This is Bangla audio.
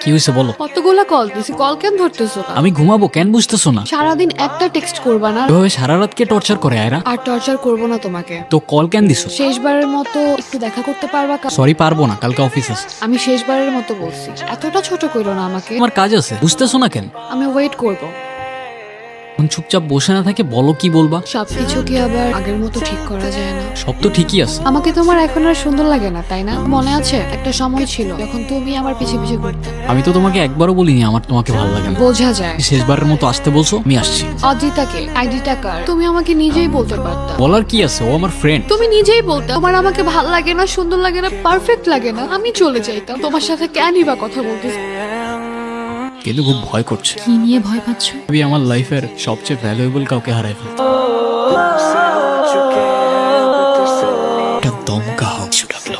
কি হয়েছে বলো। কতগুলা কল দিছি, কল কেন ধরতেছো না? আমি ঘুমাবো, কেন বুঝতেছো না? সারাদিন একটা টেক্সট করবা না? এভাবে সারা রাত কে টর্চার করে আয়রা? আর টর্চার করবো না তোমাকে। তো কল কেন দিছো? শেষবারের মতো একটু দেখা করতে পারবা? সরি, পারবো না, কালকে অফিস আছে। আমি শেষবারের মতো বলছি, এতটা ছোট করো না আমাকে। আমার কাজ আছে, বুঝতেছো না কেন? আমি ওয়েট করব। এখন চুপচাপ বসে না থাকে বলো কি বলবা। সবকিছু কি আবার আগের মতো ঠিক করা যায় না? সব তো ঠিকই আছে। আমাকে তোমার এখন আর সুন্দর লাগে না, তাই না? মনে আছে একটা সময় ছিল যখন তুমি আমার পিছে পিছে ঘুরতে? আমি তো তোমাকে একবারও বলিনি আমার তোমাকে ভালো লাগে না। বোঝা যায়। শেষবারের মতো আসতে বলছো, আমি আসছি। অজিতাকে আইডিটা কার? তুমি আমাকে নিজেই বলতে পারতা। বলার কি আছে, ও আমার ফ্রেন্ড। তুমি নিজেই বলতে তোমার আমাকে ভালো লাগে না, সুন্দর লাগে না, পারফেক্ট লাগে না, আমি চলে যাইতাম। তোমার সাথে কেনই বা কথা বলতেছি? কিন্তু খুব ভয় করছে। কি নিয়ে ভয় পাচ্ছ? আমি আমার লাইফের সবচেয়ে ভ্যালুয়েবল কাউকে হারাই ফেলতে। একটা দমকা হাওয়া লাগলো।